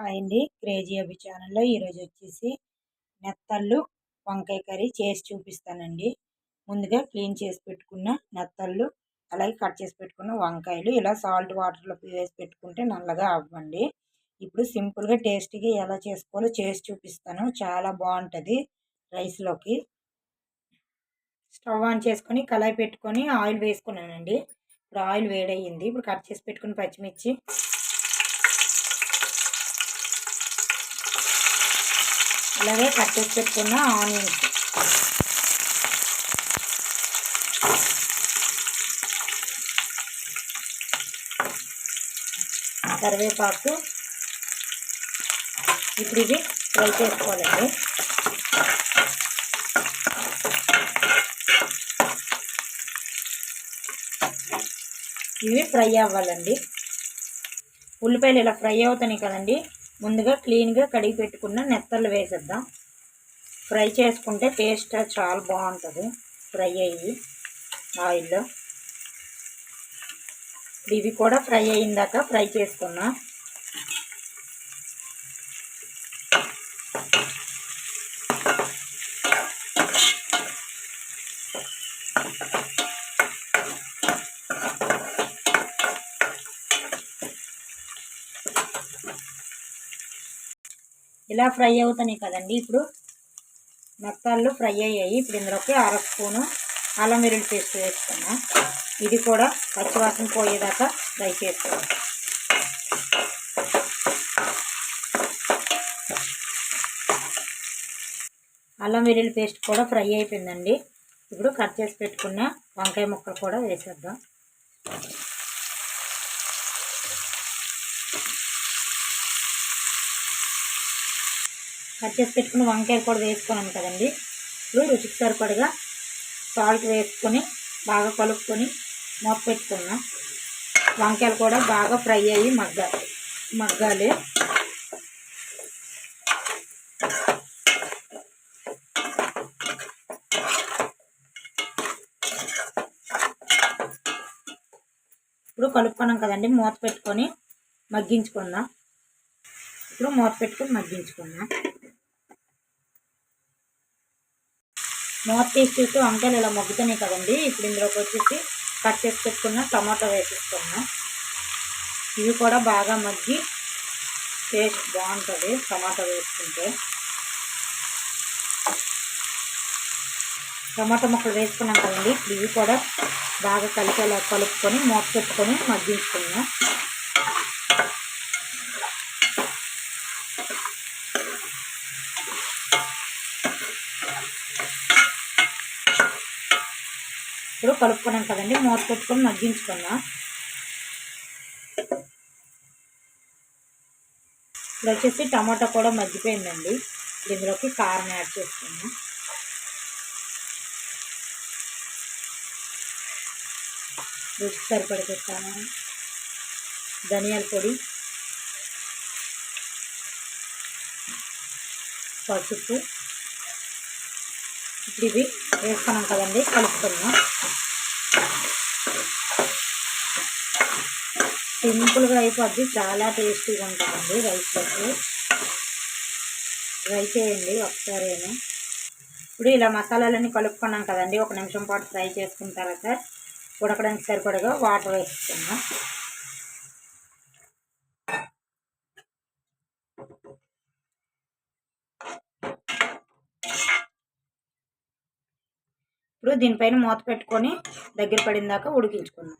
Hi అండి, crazy అభి ఛానల్లో ఈరోజు వచ్చేసి నెత్తళ్ళు వంకాయ కర్రీ చేసి చూపిస్తానండి. ముందుగా క్లీన్ చేసి పెట్టుకున్న నెత్తళ్ళు, అలాగే కట్ చేసి పెట్టుకున్న వంకాయలు ఇలా సాల్ట్ వాటర్లో వేసి పెట్టుకుంటే నల్లగా అవ్వండి. ఇప్పుడు సింపుల్గా టేస్టీగా ఎలా చేసుకోవాలో చేసి చూపిస్తాను. చాలా బాగుంటుంది రైస్లోకి. స్టవ్ ఆన్ చేసుకొని కళాయి పెట్టుకొని ఆయిల్ వేసుకున్నానండి. ఇప్పుడు ఆయిల్ వేడయ్యింది. ఇప్పుడు కట్ చేసి పెట్టుకున్న పచ్చిమిర్చి, అలాగే కట్ చేసి పెట్టుకున్న ఆనియన్స్, కరివేపాకు, ఇప్పుడు ఇది ఫ్రై చేసుకోవాలండి. ఇవి ఫ్రై అవ్వాలండి. ఉల్లిపాయలు ఇలా ఫ్రై అవుతాయి కదండి. ముందుగా క్లీన్గా కడిగి పెట్టుకున్న నెత్తళ్ళు వేసేద్దాం. ఫ్రై చేసుకుంటే టేస్ట్ చాలా బాగుంటుంది ఫ్రై అయ్యి ఆయిల్లో. ఇవి కూడా ఫ్రై అయ్యిందాక ఫ్రై చేసుకున్నాం. ఇలా ఫ్రై అవుతాయి కదండి. ఇప్పుడు మెత్తళ్ళు ఫ్రై అయ్యాయి. ఇప్పుడు ఇందులోకి 1/2 స్పూను అల్లం వెల్లుల్లి పేస్ట్ వేసుకున్నాం. ఇది కూడా పచ్చివాసన పోయేదాకా ఫ్రై చేసుకోవాలి. అల్లం వెల్లుల్లి పేస్ట్ కూడా ఫ్రై అయిపోయిందండి. ఇప్పుడు కట్ చేసి పెట్టుకున్న వంకాయ ముక్కలు కూడా వేసేద్దాం. కట్ చేసి పెట్టుకున్న వంకాయలు కూడా వేసుకున్నాను కదండి. ఇప్పుడు రుచికి సరిపడగా సాల్ట్ వేసుకొని బాగా కలుపుకొని మూత పెట్టుకున్నాం. వంకాయలు కూడా బాగా ఫ్రై అయ్యి మగ్గాలి. ఇప్పుడు కలుపుకున్నాం కదండి, మూత పెట్టుకొని మగ్గించుకుందాం. ఇప్పుడు మూత పెట్టుకొని మగ్గించుకుందాం. మూత తీసి చూస్తే వంకాయలు ఇలా మగ్గుతున్నాయి కదండి. ఇప్పుడు ఇందులోకి వచ్చేసి కట్ చేసి పెట్టుకున్న టమాటో వేసేసుకున్నాం. ఇవి కూడా బాగా మగ్గి టేస్ట్ బాగుంటుంది టమాటో వేసుకుంటే. టమాటో ముక్కలు వేసుకున్నాం కదండి. ఇప్పుడు ఇవి కూడా బాగా కలిసేలా కలుపుకొని మూత పెట్టుకొని మగ్గించుకున్నాం. ఇప్పుడు కలుపుకున్నాం కదండి, మూత పెట్టుకొని మగ్గించుకున్నాం. ఇప్పుడు వచ్చేసి టమాటా కూడా మగ్గిపోయిందండి. ఇందులోకి కారం యాడ్ చేసుకున్నాం. రుచికి సరిపడి పెట్టాను. ధనియాల పొడి, పసుపు, ఇప్పుడు ఇవి వేసుకున్నాం కదండి, కలుపుకున్నాం. సింపుల్గా అయిపోద్ది, చాలా టేస్టీగా ఉంటుందండి రైస్లోకి. ట్రై చేయండి ఒకసారేమో. ఇప్పుడు ఇలా మసాలాలన్నీ కలుపుకున్నాం కదండి. 1 నిమిషం పాటు ఫ్రై చేసుకున్న తర్వాత ఉడకడానికి సరిపడగా వాటర్ వేసుకున్నాం. ఇప్పుడు దీనిపైన మూత పెట్టుకొని దగ్గర పడిన దాకా ఉడికించుకుందాం.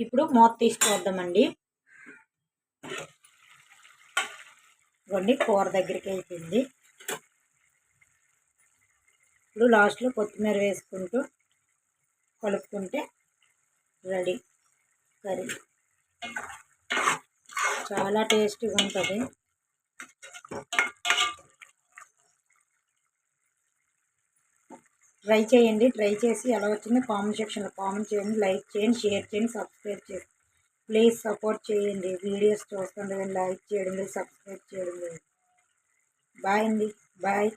ఇప్పుడు మూత తీసి చూద్దామండి. ఇవ్వండి, కూర దగ్గరికి అయిపోయింది. ఇప్పుడు లాస్ట్లో కొత్తిమీర వేసుకుంటూ కలుపుకుంటే రెడీ కర్రీ. చాలా టేస్టీగా ఉంటుంది. ట్రై చేయండి. ట్రై చేసి ఎలా వచ్చిందో కామెంట్ సెక్షన్లో కామెంట్ చేయండి. లైక్ చేయండి, షేర్ చేయండి, సబ్స్క్రైబ్ చేయండి. ప్లీజ్ సపోర్ట్ చేయండి. వీడియోస్ చూస్తుండే లైక్ చేయడం లేదు, సబ్స్క్రైబ్ చేయడం లేదు. బాయ్ అండి, బాయ్.